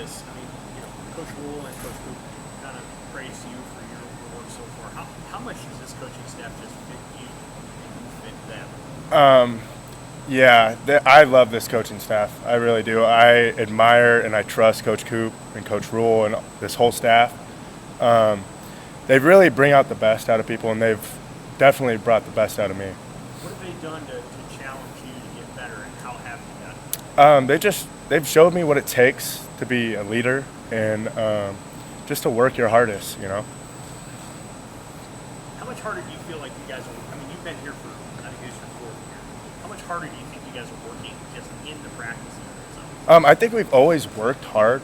this. I mean, Coach Rule and Coach Luke kind of praise you for your work so far. How much does this coaching staff just fit you and you fit them? Yeah, I love this coaching staff. I really do. I admire and I trust Coach Coop and Coach Rule and this whole staff. They really bring out the best out of people, and they've definitely brought the best out of me. What have they done to challenge you to get better, and how have you done it? They've showed me what it takes to be a leader and just to work your hardest. How much harder do you feel like you guys are? I mean, you've been here for, I think this is your fourth year. How much harder do you think you guys are working just in the practice? I think we've always worked hard,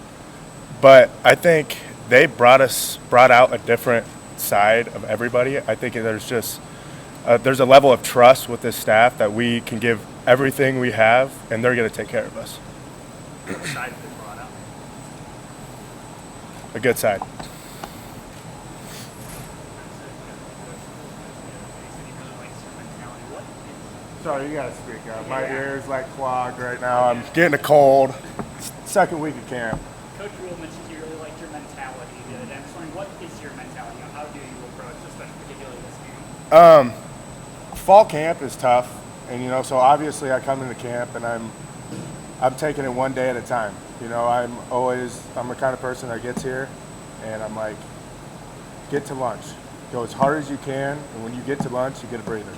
but I think they brought out a different side of everybody. I think there's a level of trust with this staff that we can give everything we have, and they're going to take care of us. What side have they brought out? A good side. Sorry, you gotta speak up. My ears clogged right now. I'm getting a cold. Second week of camp. Coach Rule mentioned you really liked your mentality the other day. I'm just wondering, what is your mentality? How do you approach, especially particularly this game? Fall camp is tough, and so obviously I come into camp and I'm taking it one day at a time. I'm the kind of person that gets here, and I'm like, get to lunch, go as hard as you can, and when you get to lunch, you get a breather.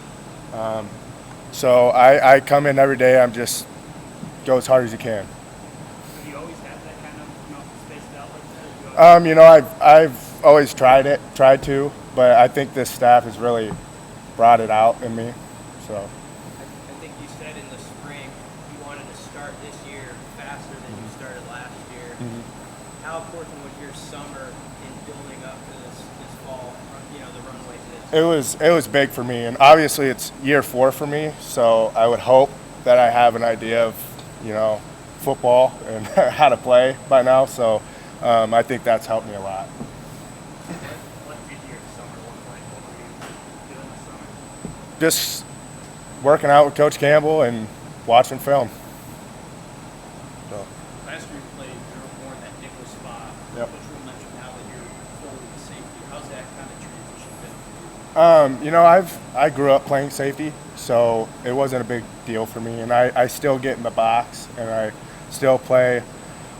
So I come in every day. I'm just go as hard as you can. Have you always had that kind of spaced out like that? I've always tried to, but I think this staff has really brought it out in me. So. I think you said in the spring you wanted to start this year faster than you started last year. Mm-hmm. How important was your summer in building up to this fall? The runway to this. It was big for me, and obviously it's year 4 for me. So I would hope that I have an idea of football and how to play by now. So I think that's helped me a lot. What did your summer look like? What were you doing this summer? Just working out with Coach Campbell and watching film. So. Last year you played more in that nickel spot. Yep. Coach Rule mentioned now that you're fully the safety. How's that kind of transition been for you? I grew up playing safety, so it wasn't a big deal for me. And I still get in the box, and I still play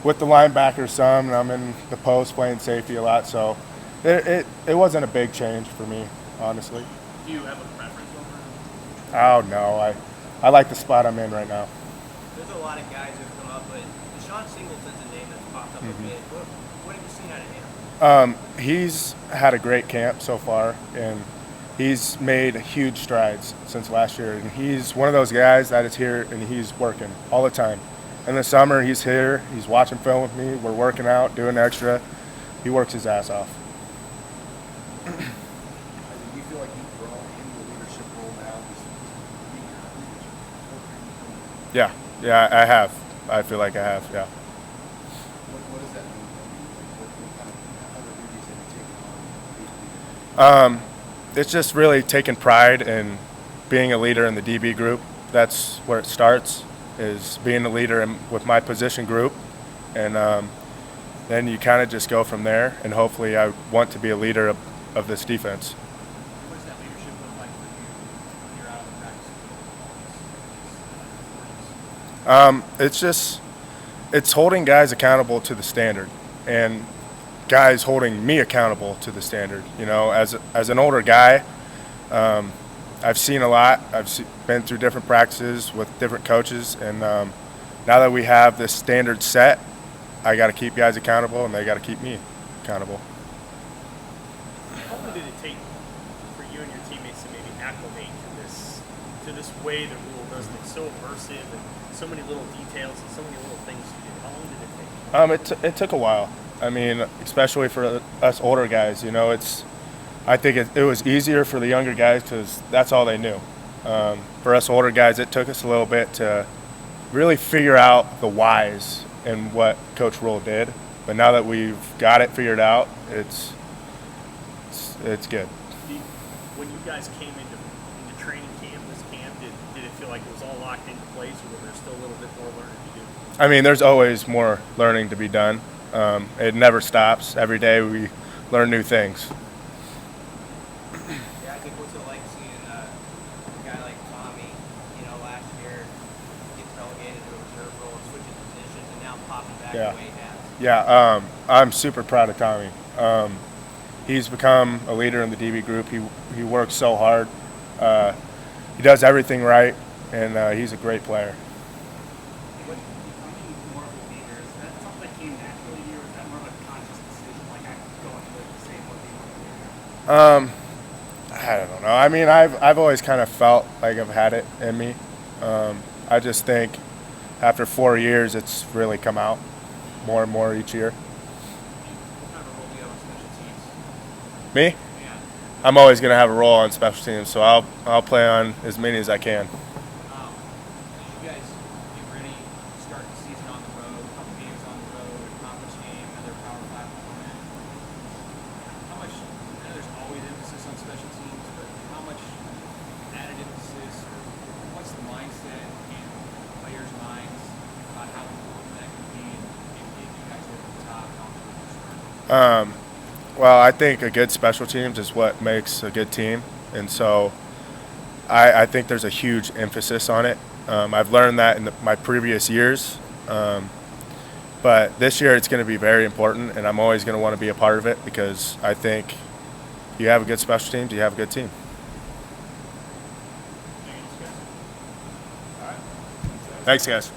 with the linebackers some, and I'm in the post playing safety a lot. So it wasn't a big change for me, honestly. Do you have a preference over? Oh, no. I like the spot I'm in right now. There's a lot of guys who have come up, but Deshaun Singleton's a name that's popped up a bit. What have you seen out of him? He's had a great camp so far, and he's made huge strides since last year. And he's one of those guys that is here, and he's working all the time. In the summer, he's here. He's watching film with me. We're working out, doing extra. He works his ass off. Do you feel like you've grown into a leadership role now? Yeah, I have. I feel like I have, yeah. What does that mean? What kind of other duties have you taken on? It's just really taking pride in being a leader in the DB group. That's where it starts, is being a leader with my position group. And then you kind of just go from there, and hopefully I want to be a leader of this defense. What does that leadership look like for you when you're out on the practice field? It's holding guys accountable to the standard, and guys holding me accountable to the standard. As an older guy, I've seen a lot. Been through different practices with different coaches, and now that we have this standard set, I got to keep guys accountable, and they got to keep me accountable. How long did it take for you and your teammates to maybe acclimate to this way the rule does it? It's so immersive and so many little details and so many little things you do. How long did it take? It took a while. I mean, especially for us older guys, I think it was easier for the younger guys because that's all they knew. For us older guys, it took us a little bit to really figure out the whys and what Coach Rule did. But now that we've got it figured out, it's good. When you guys came into training camp, this camp, did it feel like it was all locked into place, or was there still a little bit more learning to do? I mean, there's always more learning to be done. It never stops. Every day we learn new things. Yeah, I think what's it like seeing a guy like Tommy, last year gets relegated to a reserve role, switches positions, and now popping back Yeah. the way he has? Yeah, I'm super proud of Tommy. He's become a leader in the DB group. He works so hard. He does everything right, and he's a great player. Becoming more of a leader, is that something that came naturally to you, or is that more of a conscious decision, like I'm going to live the same way being a leader? I don't know. I mean, I've always kind of felt like I've had it in me. I just think after 4 years, it's really come out more and more each year. What kind of a role do you have on special teams? Me? Yeah. I'm always going to have a role on special teams, so I'll play on as many as I can. As you guys get ready to start the season on the road, a couple games on the road, a conference game, another Power 5 opponent, how much, I know there's always emphasis on special teams, but how much added emphasis, or what's the mindset in players' minds about how important that can be and get you guys over the top and off to a good start? Well, I think a good special teams is what makes a good team, and so I think there's a huge emphasis on it. I've learned that in my previous years, but this year it's going to be very important, and I'm always going to want to be a part of it because I think you have a good special teams, you have a good team. Thanks, guys.